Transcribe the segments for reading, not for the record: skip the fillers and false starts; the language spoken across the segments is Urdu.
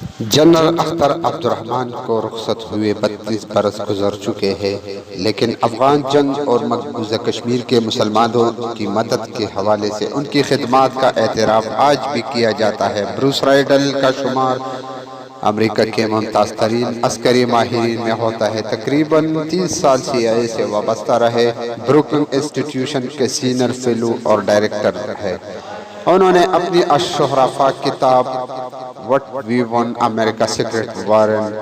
جنرل اختر عبد الرحمن کو رخصت ہوئے 32 برس گزر چکے ہیں، لیکن افغان جنگ اور مقبوضہ کشمیر کے مسلمانوں کی مدد کے حوالے سے ان کی خدمات کا اعتراف آج بھی کیا جاتا ہے۔ بروس رائڈل کا شمار امریکہ کے ممتاز ترین عسکری ماہرین میں ہوتا ہے۔ تقریباً 30 سال CIA سے وابستہ رہے، بروکنگ انسٹی ٹیوشن کے سینئر فیلو اور ڈائریکٹر ہے۔ انہوں نے اپنی اشہرافاک کتاب what we won America secret war in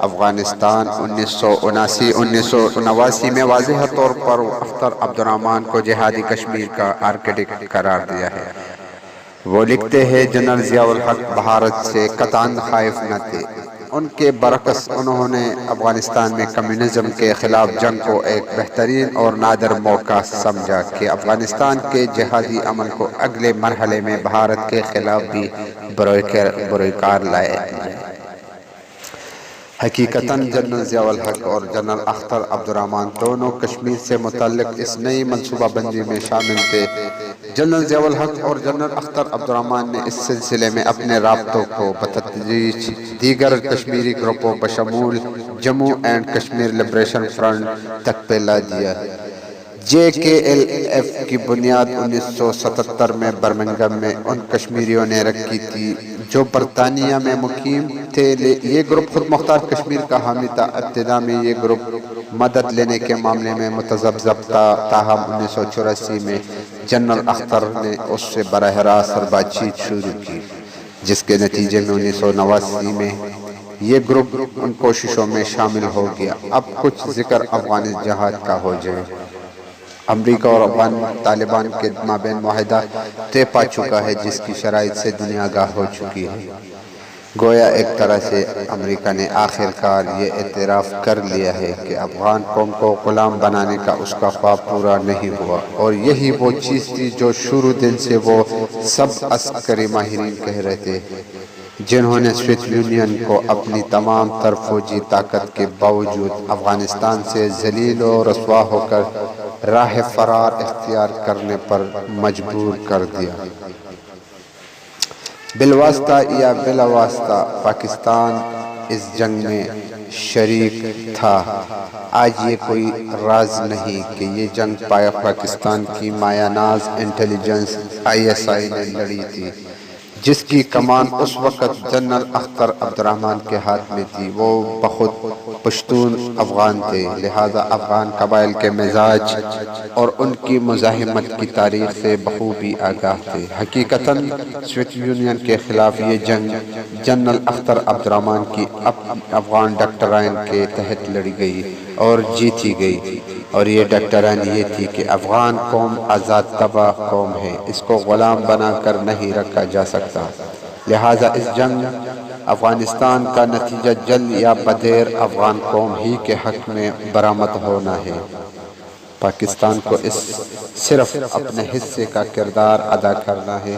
Afghanistan 1979 میں واضح طور پر اختر عبد الرحمن کو جہادی کشمیر کا آرکیٹیکٹ قرار دیا ہے۔ وہ لکھتے ہیں، جنرل ضیاء الحق بھارت سے قطعاً خائف نہ تھے۔ ان کے برعکس انہوں نے افغانستان میں کمیونزم کے خلاف جنگ کو ایک بہترین اور نادر موقع سمجھا کہ افغانستان کے جہادی عمل کو اگلے مرحلے میں بھارت کے خلاف بھی بروئے کار لائے جائے۔ حقیقتاً جنرل ضیاء الحق اور جنرل اختر عبد الرحمن دونوں کشمیر سے متعلق اس نئی منصوبہ بندی میں شامل تھے۔ جنرل ضیاء الحق اور جنرل اختر عبد الرحمن نے اس سلسلے میں اپنے رابطوں کو بتدریج دیگر کشمیری گروپوں بشمول Jammu and Kashmir liberation front تک پھیلا دیا۔ JKLF کی بنیاد 1977 میں برمنگھم میں ان کشمیریوں نے رکھی تھی جو برطانیہ میں مقیم تھے۔ یہ گروپ خود مختار کشمیر کا حامی تھا۔ ابتدا میں یہ گروپ مدد لینے کے معاملے میں متذبذب تھا، تاہم 1984 میں جنرل اختر نے اس سے براہ راست بات چیت شروع کی، جس کے نتیجے میں 1989 میں یہ گروپ ان کوششوں میں شامل ہو گیا۔ اب کچھ ذکر افغان جہاد کا ہو جائے۔ امریکہ اور افغان طالبان کے مابین معاہدہ طے پا چکا ہے، جس کی شرائط سے دنیا آگاہ ہو چکی ہے۔ گویا ایک طرح سے امریکہ نے آخر کار یہ اعتراف کر لیا ہے کہ افغان قوم کو غلام بنانے کا اس کا خواب پورا نہیں ہوا، اور یہی وہ چیز تھی جو شروع دن سے وہ سب عسکری ماہرین کہہ رہے تھے، جنہوں نے سوویت یونین کو اپنی تمام تر فوجی طاقت کے باوجود افغانستان سے ذلیل و رسوا ہو کر راہ فرار اختیار کرنے پر مجبور کر دیا۔ بالواسطہ یا بلا واسطہ پاکستان اس جنگ میں شریک تھا۔ آج یہ کوئی راز نہیں کہ یہ جنگ پاکستان کی مایہ ناز انٹیلیجنس ISI نے لڑی تھی، جس کی کمان اس وقت جنرل اختر عبد الرحمن کے ہاتھ میں تھی۔ وہ بخود پشتون افغان تھے، لہذا افغان قبائل کے مزاج اور ان کی مزاحمت کی تاریخ سے بخوبی آگاہ تھے۔ حقیقتاً سوویت یونین کے خلاف یہ جنگ جنرل اختر عبد الرحمن کی افغان ڈاکٹرائن کے تحت لڑی گئی اور جیتی گئی، اور یہ ڈاکٹرائن یہ تھی کہ افغان قوم آزاد طبع قوم ہے، اس کو غلام بنا کر نہیں رکھا جا سکتا، لہٰذا اس جنگ افغانستان کا نتیجہ جلد یا بدیر افغان قوم ہی کے حق میں برآمد ہونا ہے۔ پاکستان کو اس صرف اپنے حصے کا کردار ادا کرنا ہے،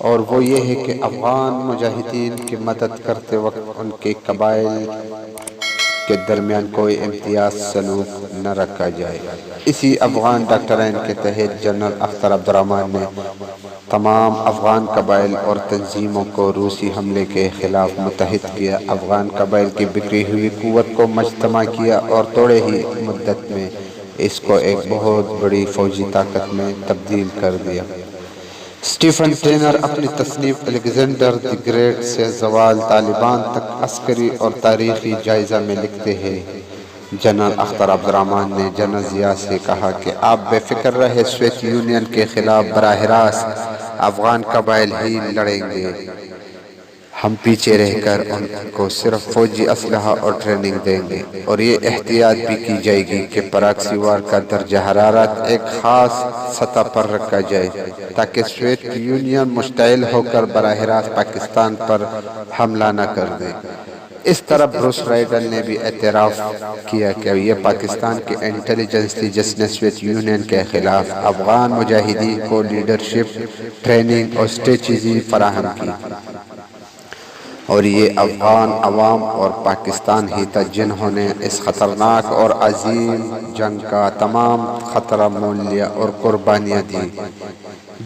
اور وہ یہ ہے کہ افغان مجاہدین کی مدد کرتے وقت ان کے قبائل کے درمیان کوئی امتیاز سلوک نہ رکھا جائے۔ اسی افغان ڈاکٹرائن کے تحت جنرل اختر عبد الرحمن نے تمام افغان قبائل اور تنظیموں کو روسی حملے کے خلاف متحد کیا، افغان قبائل کی بکھری ہوئی قوت کو مجتمع کیا اور تھوڑے ہی مدت میں اس کو ایک بہت بڑی فوجی طاقت میں تبدیل کر دیا۔ اسٹیفن ٹینر اپنی تصنیف الیگزینڈر دی گریٹ سے زوال طالبان تک عسکری اور تاریخی جائزہ میں لکھتے ہیں، جنرل اختر عبد الرحمن نے جنرل ضیاء سے کہا کہ آپ بے فکر رہے، سوویت یونین کے خلاف براہ راست افغان قبائل ہی لڑیں گے، ہم پیچھے رہ کر ان کو صرف فوجی اسلحہ اور ٹریننگ دیں گے، اور یہ احتیاط بھی کی جائے گی کہ پراکسی وار کا درجہ حرارت ایک خاص سطح پر رکھا جائے تاکہ سوویت یونین مشتعل ہو کر براہ راست پاکستان پر حملہ نہ کر دے۔ اس طرح بروس رائڈل نے بھی اعتراف کیا کہ یہ پاکستان کی انٹیلیجنس تھی جس نے سوویت یونین کے خلاف افغان مجاہدین کو لیڈرشپ، ٹریننگ اور اسٹریٹجی فراہم کی، اور یہ افغان عوام اور پاکستان ہی تھا جنہوں نے اس خطرناک اور عظیم جنگ کا تمام خطرہ مول لیا اور قربانیاں دیں۔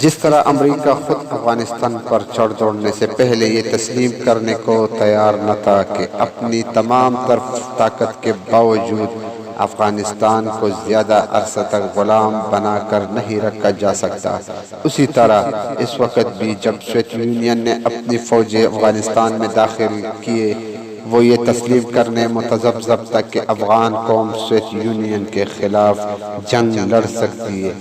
جس طرح امریکہ خود افغانستان پر چڑھ دوڑنے سے پہلے یہ تسلیم کرنے کو تیار نہ تھا کہ اپنی تمام تر طاقت کے باوجود افغانستان کو زیادہ عرصہ تک غلام بنا کر نہیں رکھا جا سکتا، اسی طرح اس وقت بھی جب سوویت یونین نے اپنی فوجیں افغانستان میں داخل کیے، وہ یہ تسلیم کرنے متذبذب تک کہ افغان قوم سوویت یونین کے خلاف جنگ لڑ سکتی ہے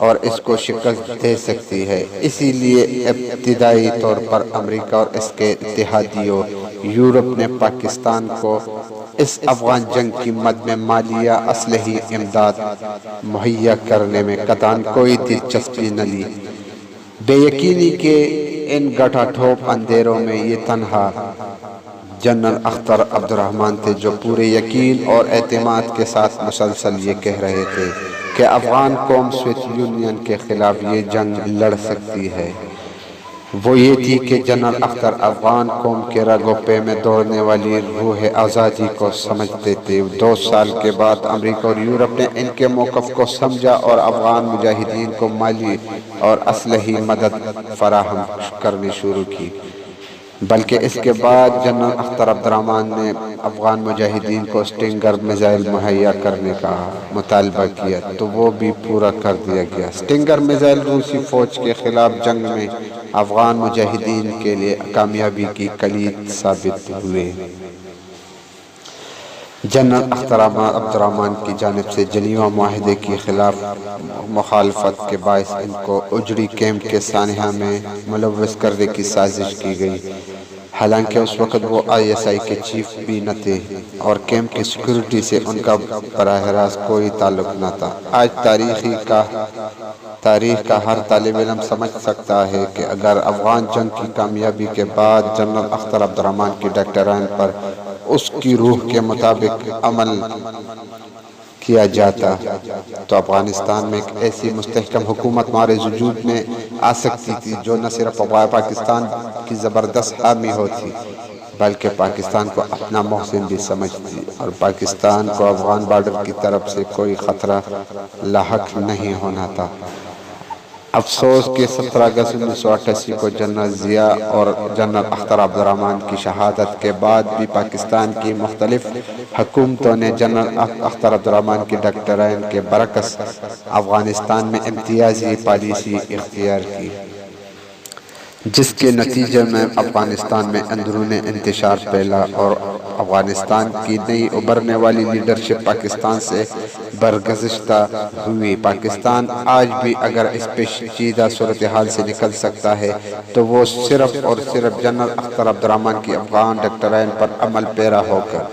اور اس کو شکست دے سکتی ہے۔ اسی لیے ابتدائی طور پر امریکہ اور اس کے اتحادیوں یورپ نے پاکستان کو اس افغان جنگ کی مد میں مالی یا اسلحی امداد مہیا کرنے میں قطعاً کوئی دلچسپی نہ لی۔ بے یقینی کے ان گٹھا ٹھوپ اندھیروں میں یہ تنہا جنرل اختر عبدالرحمن تھے جو پورے یقین اور اعتماد کے ساتھ مسلسل یہ کہہ رہے تھے کہ افغان قوم سوویت یونین کے خلاف یہ جنگ لڑ سکتی ہے۔ وہ یہ تھی کہ جنرل اختر افغان قوم کے رگ و پے میں دوڑنے والی روح آزادی کو سمجھتے تھے۔ 2 سال کے بعد امریکہ اور یورپ نے ان کے موقف کو سمجھا اور افغان مجاہدین کو مالی اور اسلحی مدد فراہم کرنی شروع کی، بلکہ اس کے بعد جنرل اختر عبدالرحمن نے افغان مجاہدین کو اسٹنگر میزائل مہیا کرنے کا مطالبہ کیا تو وہ بھی پورا کر دیا گیا۔ اسٹنگر میزائل روسی فوج کے خلاف جنگ میں افغان مجاہدین کے لیے کامیابی کی کلید ثابت ہوئے۔ جنرل اختر عبدالرحمن کی جانب سے جنیوا معاہدے کی خلاف مخالفت کے باعث ان کو اجڑی کیمپ کے سانحہ میں ملوث کرنے کی سازش کی گئی، حالانکہ اس وقت وہ ISI کے چیف بھی نہ تھے اور کیمپ کی سیکیورٹی سے ان کا براہ راست کوئی تعلق نہ تھا۔ آج تاریخ کا ہر طالب علم سمجھ سکتا ہے کہ اگر افغان جنگ کی کامیابی کے بعد جنرل اختر عبدالرحمن کی ڈاکٹرائن پر اس کی روح کے مطابق عمل کیا جاتا تو افغانستان میں ایک ایسی مستحکم حکومت مارز وجود میں آ سکتی تھی جو نہ صرف پاکستان کی زبردست حامی ہوتی بلکہ پاکستان کو اپنا محسن بھی سمجھتی اور پاکستان کو افغان بارڈر کی طرف سے کوئی خطرہ لاحق نہیں ہونا تھا۔ افسوس کہ 17 اگست 1988 کو جنرل ضیاء اور جنرل اختر عبدالرحمن کی شہادت کے بعد بھی پاکستان کی مختلف حکومتوں نے جنرل اختر عبدالرحمن کی ڈاکٹرائن کے برعکس افغانستان میں امتیازی پالیسی اختیار کی، جس کے نتیجے میں افغانستان میں اندرون انتشار پھیلا اور افغانستان کی نئی ابھرنے والی لیڈرشپ پاکستان سے برگزشتہ ہوئی۔ پاکستان آج بھی اگر اس پیچیدہ صورتحال سے نکل سکتا ہے تو وہ صرف اور صرف جنرل اختر عبدالرحمن کی افغان ڈاکٹرائن پر عمل پیرا ہو کر،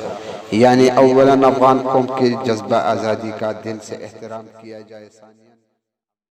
یعنی اولاً افغان قوم کے جذبہ آزادی کا دل سے احترام کیا جائے، ثانیاً